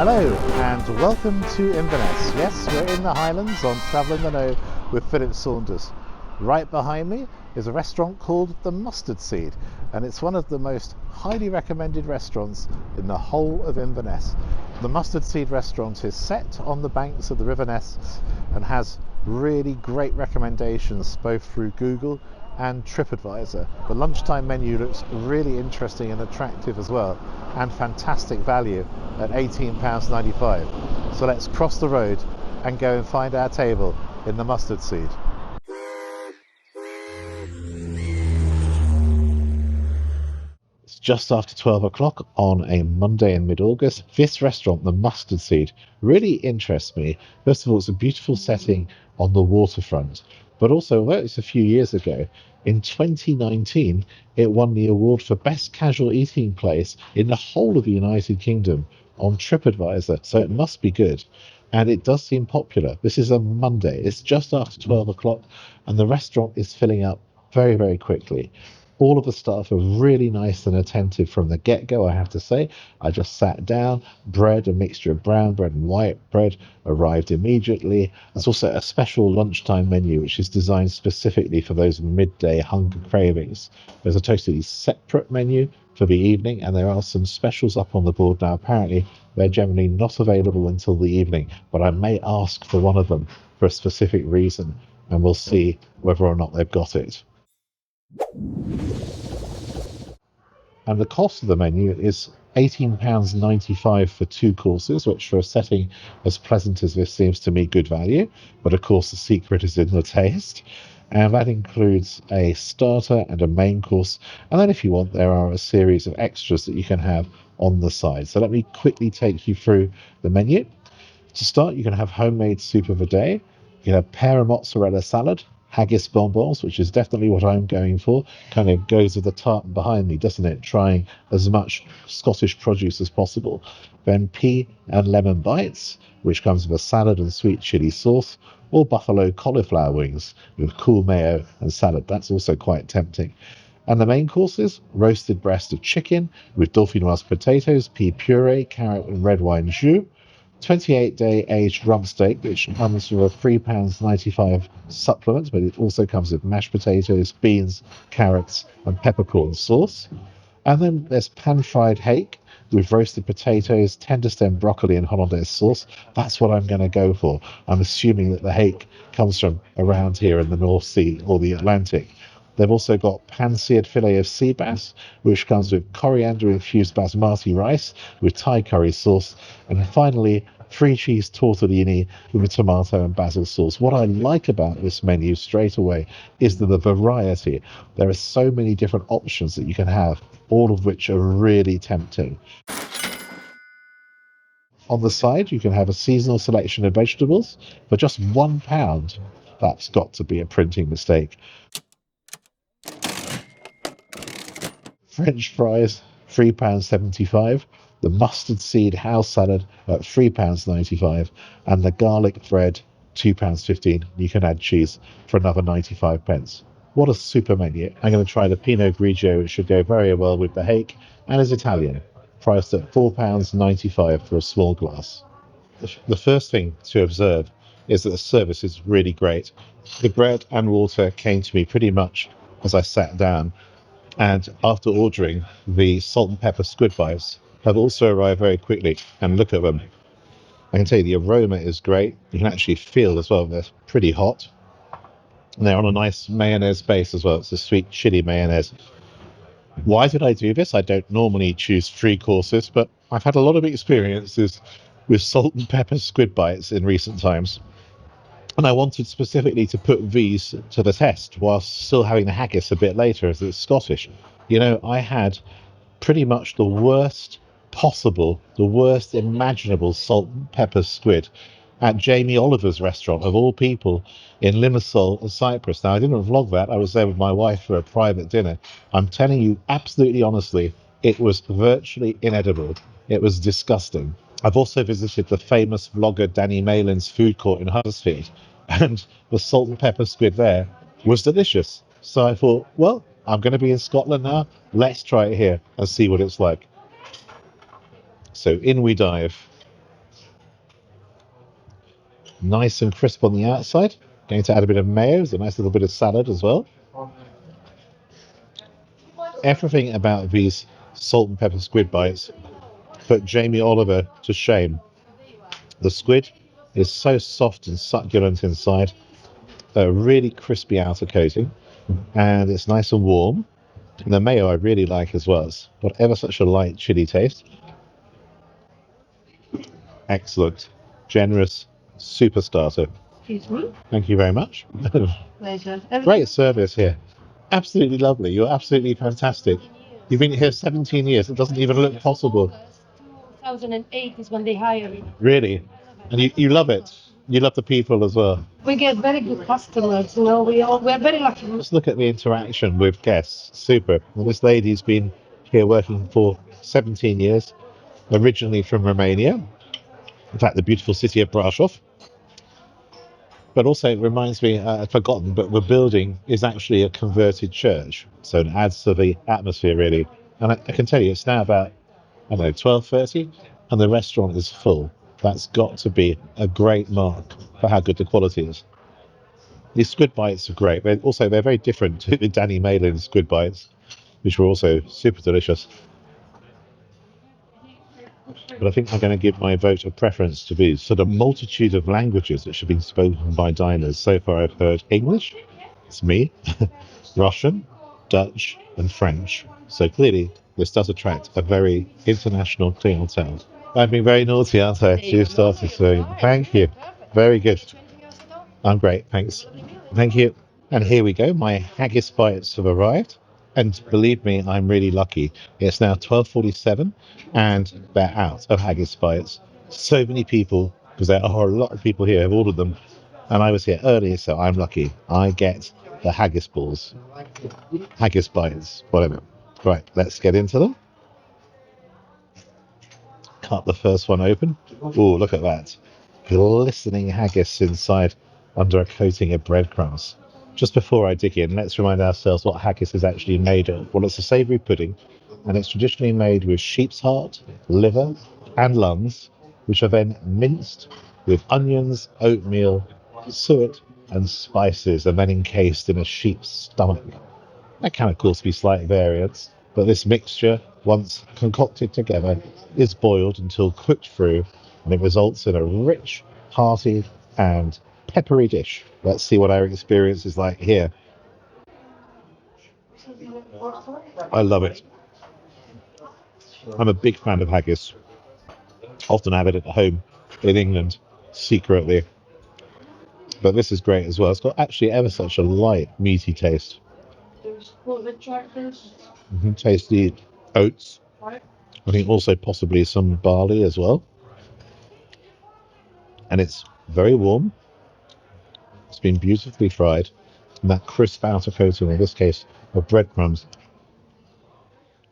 Hello and welcome to Inverness. Yes, we're in the Highlands on Travel in the Know with Philip Saunders. Right behind me is a restaurant called The Mustard Seed, and it's one of the most highly recommended restaurants in the whole of Inverness. The Mustard Seed restaurant is set on the banks of the River Ness and has really great recommendations both through Google and TripAdvisor. The lunchtime menu looks really interesting and attractive as well, and fantastic value at £18.95. So let's cross the road and go and find our table in the Mustard Seed. It's just after 12 o'clock on a Monday in mid-August. This restaurant, the Mustard Seed, really interests me. First of all, it's a beautiful setting on the waterfront, but also, although it's a few years ago, in 2019, it won the award for Best Casual Eating Place in the whole of the United Kingdom on TripAdvisor, so it must be good. And it does seem popular. This is a Monday. It's just after 12 o'clock, and the restaurant is filling up very, very quickly. All of the staff are really nice and attentive from the get-go, I have to say. I just sat down, bread, a mixture of brown bread and white bread, arrived immediately. There's also a special lunchtime menu, which is designed specifically for those midday hunger cravings. There's a totally separate menu for the evening, and there are some specials up on the board now. Apparently, they're generally not available until the evening, but I may ask for one of them for a specific reason, and we'll see whether or not they've got it. And the cost of the menu is £18.95 for 2 courses, which for a setting as pleasant as this seems to me good value. But of course the secret is in the taste. And that includes a starter and a main course. And then if you want, there are a series of extras that you can have on the side. So let me quickly take you through the menu. To start, you can have homemade soup of the day. You can have pear and mozzarella salad, Haggis Balls, which is definitely what I'm going for. Kind of goes with the tartan behind me, doesn't it? Trying as much Scottish produce as possible. Then pea and lemon bites, which comes with a salad and sweet chili sauce, or buffalo cauliflower wings with cool mayo and salad. That's also quite tempting. And the main courses, roasted breast of chicken with dauphinoise potatoes, pea puree, carrot and red wine jus, 28-day aged rump steak, which comes with a £3.95 supplement, but it also comes with mashed potatoes, beans, carrots, and peppercorn sauce. And then there's pan-fried hake with roasted potatoes, tender stem broccoli, and hollandaise sauce. That's what I'm going to go for. I'm assuming that the hake comes from around here in the North Sea or the Atlantic. They've also got pan-seared fillet of sea bass, which comes with coriander-infused basmati rice with Thai curry sauce. And finally, 3 cheese tortellini with a tomato and basil sauce. What I like about this menu straight away is the variety. There are so many different options that you can have, all of which are really tempting. On the side, you can have a seasonal selection of vegetables for just £1. That's got to be a printing mistake. French fries, £3.75. The mustard seed house salad at £3.95. And the garlic bread, £2.15. You can add cheese for another 95 pence. What a super menu. I'm going to try the Pinot Grigio, which should go very well with the hake, and is Italian, priced at £4.95 for a small glass. The first thing to observe is that the service is really great. The bread and water came to me pretty much as I sat down. And after ordering, the salt and pepper squid bites have also arrived very quickly. And look at them. I can tell you the aroma is great. You can actually feel as well they're pretty hot. And they're on a nice mayonnaise base as well. It's a sweet chili mayonnaise. Why did I do this? I don't normally choose 3 courses, but I've had a lot of experiences with salt and pepper squid bites in recent times. And I wanted specifically to put these to the test whilst still having the haggis a bit later as it's Scottish. You know, I had pretty much the worst possible, the worst imaginable salt and pepper squid at Jamie Oliver's restaurant, of all people, in Limassol, Cyprus. Now, I didn't vlog that. I was there with my wife for a private dinner. I'm telling you, absolutely honestly, it was virtually inedible. It was disgusting. I've also visited the famous vlogger Danny Malin's food court in Huddersfield, and the salt and pepper squid there was delicious. So I thought, well, I'm going to be in Scotland now. Let's try it here and see what it's like. So in we dive. Nice and crisp on the outside. Going to add a bit of mayo, there's a nice little bit of salad as well. Everything about these salt and pepper squid bites put Jamie Oliver to shame. The squid is so soft and succulent inside, a really crispy outer coating, and it's nice and warm. And the mayo I really like as well. It's got ever such a light chili taste. Excellent, generous, super starter. Excuse me. Thank you very much. Pleasure. Great service here. Absolutely lovely. You're absolutely fantastic. You've been here 17 years. It doesn't even look possible. 2008 is when they hired me. Really? And you love it. You love the people as well. We get very good customers, we're very lucky. Let's look at the interaction with guests. Super. Well, this lady's been here working for 17 years, originally from Romania. In fact, the beautiful city of Brasov. But also it reminds me, I'd forgotten, but the building is actually a converted church. So it adds to the atmosphere, really. And I can tell you, it's now about, 12:30, and the restaurant is full. That's got to be a great mark for how good the quality is. These squid bites are great. They're very different to the Danny Malin squid bites, which were also super delicious. But I think I'm going to give my vote of preference to these. So the multitude of languages that should be spoken by diners. So far I've heard English, it's me, Russian, Dutch and French. So clearly this does attract a very international clientele. I've been very naughty, aren't I? You started soon. Thank you. Very good. I'm great, thanks. Thank you. And here we go. My haggis bites have arrived. And believe me, I'm really lucky. It's now 12:47 and they're out of haggis bites. So many people, because there are a lot of people here, have ordered them. And I was here early, so I'm lucky. I get the haggis balls. Haggis bites, whatever. Right, let's get into them. Cut the first one open. Oh, look at that. Glistening haggis inside under a coating of breadcrumbs. Just before I dig in, let's remind ourselves what haggis is actually made of. Well, it's a savoury pudding, and it's traditionally made with sheep's heart, liver, and lungs, which are then minced with onions, oatmeal, suet, and spices, and then encased in a sheep's stomach. There can, of course, be slight variance, but this mixture, once concocted together, is boiled until cooked through, and it results in a rich, hearty, and peppery dish. Let's see what our experience is like here. I love it. I'm a big fan of haggis. Often have it at home in England, secretly. But this is great as well. It's got actually ever such a light, meaty taste. Taste the oats. I think also possibly some barley as well. And it's very warm. It's been beautifully fried. And that crisp outer coating, in this case, of breadcrumbs,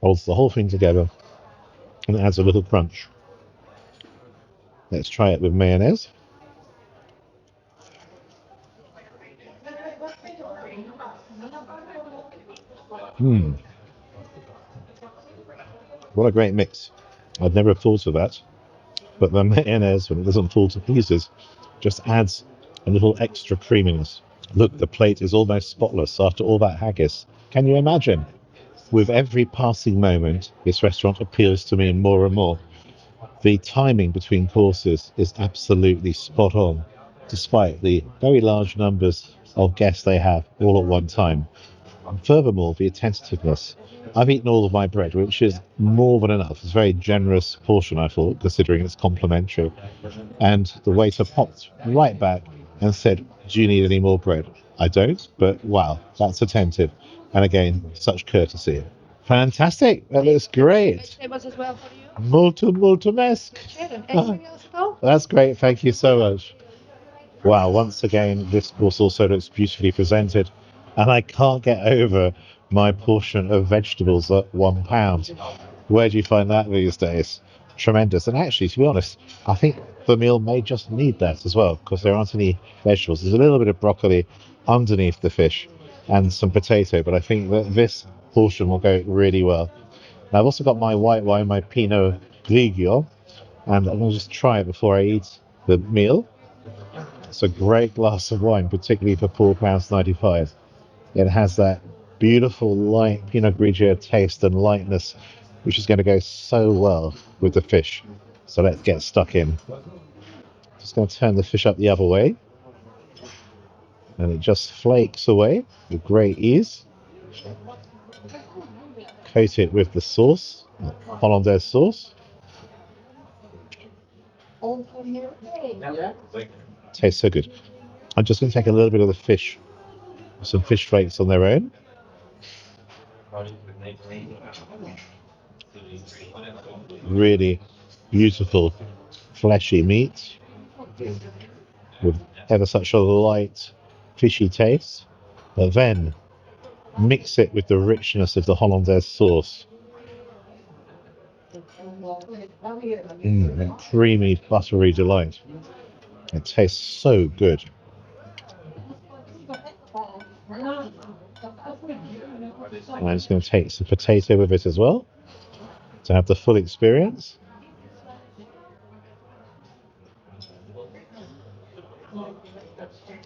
holds the whole thing together and adds a little crunch. Let's try it with mayonnaise. What a great mix. I'd never thought of that. But the mayonnaise, when it doesn't fall to pieces, just adds a little extra creaminess. Look, the plate is almost spotless after all that haggis. Can you imagine? With every passing moment, this restaurant appeals to me more and more. The timing between courses is absolutely spot on, despite the very large numbers of guests they have all at one time. And furthermore, the attentiveness. I've eaten all of my bread, which is more than enough. It's a very generous portion, I thought, considering it's complimentary. And the waiter popped right back and said, "Do you need any more bread?" I don't, but wow, that's attentive. And again, such courtesy. Fantastic. That looks great. Vegetables as well for you. Molto, molto mesque. Anything else though? That's great. Thank you so much. Wow, once again, this course also looks beautifully presented. And I can't get over my portion of vegetables at £1. Where do you find that these days? Tremendous. And actually, to be honest, I think the meal may just need that as well, because there aren't any vegetables. There's a little bit of broccoli underneath the fish and some potato, but I think that this portion will go really well. Now, I've also got my white wine, my Pinot Grigio, and I'm going to just try it before I eat the meal. It's a great glass of wine, particularly for £4.95. It has that beautiful light Pinot Grigio taste and lightness, which is going to go so well with the fish. So let's get stuck in. Just going to turn the fish up the other way, and it just flakes away with great ease. Coat it with the sauce, Hollandaise sauce. Tastes so good. I'm just going to take a little bit of the fish, some fish flakes on their own. Really beautiful, fleshy meat with ever such a light, fishy taste. But then mix it with the richness of the Hollandaise sauce. That creamy, buttery delight. It tastes so good. And I'm just going to take some potato with it as well to have the full experience.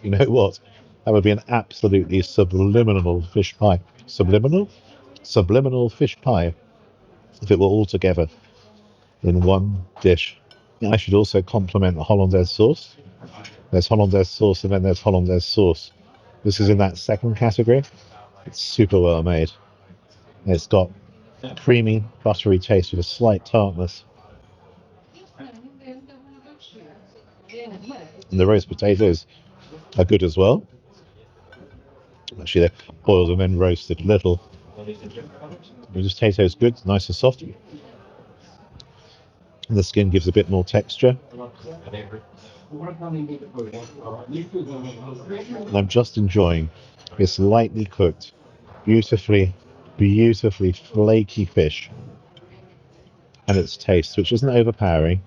You know what? That would be an absolutely subliminal fish pie. Subliminal? Subliminal fish pie if it were all together in one dish. I should also compliment the Hollandaise sauce. There's Hollandaise sauce and then there's Hollandaise sauce. This is in that second category. It's super well made. It's got a creamy, buttery taste with a slight tartness. And the roast potatoes are good as well. Actually, they're boiled and then roasted a little. The potato is good, nice and soft. And the skin gives a bit more texture. And I'm just enjoying this lightly cooked, beautifully flaky fish and its taste, which isn't overpowering.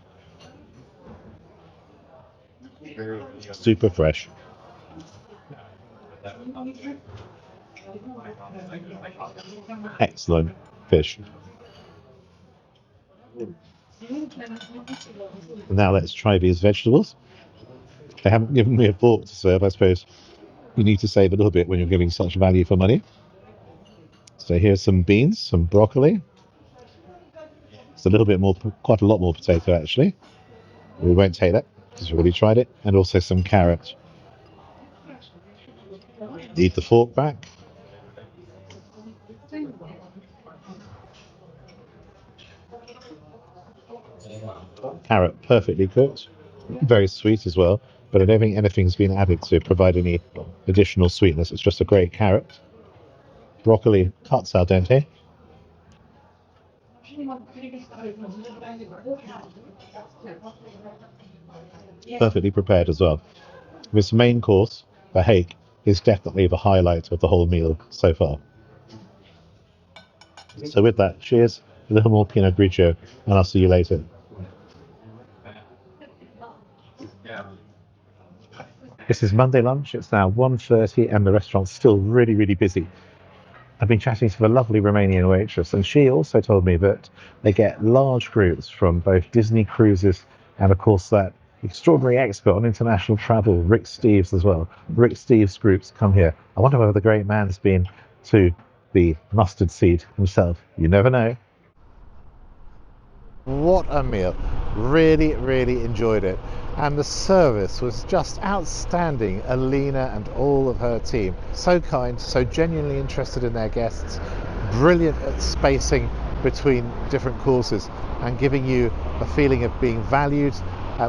Super fresh. Excellent fish. Now let's try these vegetables. They haven't given me a fork to serve. I suppose you need to save a little bit when you're giving such value for money. So here's some beans, some broccoli. It's a little bit more, quite a lot more potato actually. We won't take that because we've already tried it. And also some carrot. Leave the fork back. Carrot perfectly cooked. Very sweet as well. But I don't think anything's been added to provide any additional sweetness. It's just a great carrot. Broccoli cuts al dente. Perfectly prepared as well. This main course, the Hake, is definitely the highlight of the whole meal so far. So with that, cheers, a little more Pinot Grigio, and I'll see you later. This is Monday lunch. It's now 1:30 and the restaurant's still really busy. I've been chatting to the lovely Romanian waitress, and she also told me that they get large groups from both Disney cruises and, of course, that extraordinary expert on international travel, Rick Steves, as well. Rick Steves groups come here. I wonder whether the great man's been to the mustard seed himself. You never know. What a meal. Really enjoyed it. And the service was just outstanding. Alina and all of her team. So kind, so genuinely interested in their guests. Brilliant at spacing between different courses and giving you a feeling of being valued,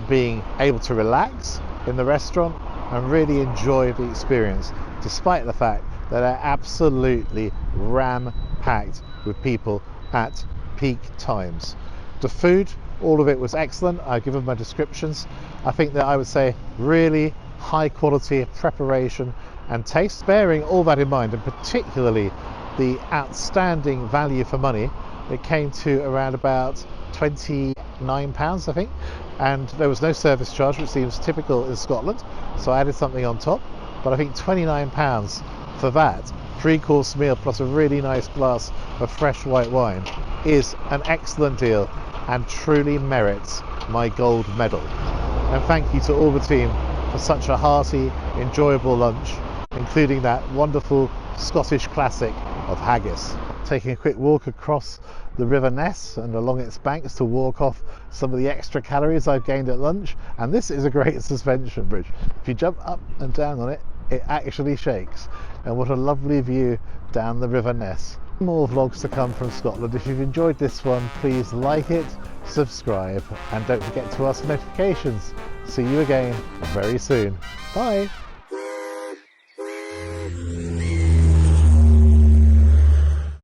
being able to relax in the restaurant and really enjoy the experience, despite the fact that they're absolutely ram-packed with people at peak times. The food, all of it was excellent. I've given my descriptions. I think that I would say really high quality preparation and taste. Bearing all that in mind, and particularly the outstanding value for money, it came to around about £29, I think. And there was no service charge, which seems typical in Scotland. So I added something on top. But I think £29 for that 3-course meal plus a really nice glass of fresh white wine is an excellent deal and truly merits my gold medal. And thank you to all the team for such a hearty, enjoyable lunch, including that wonderful Scottish classic of haggis. Taking a quick walk across the River Ness and along its banks to walk off some of the extra calories I've gained at lunch, and this is a great suspension bridge. If you jump up and down on it, it actually shakes, and what a lovely view down the River Ness. More vlogs to come from Scotland. If you've enjoyed this one, please like it, subscribe, and don't forget to ask for notifications. See you again very soon. Bye.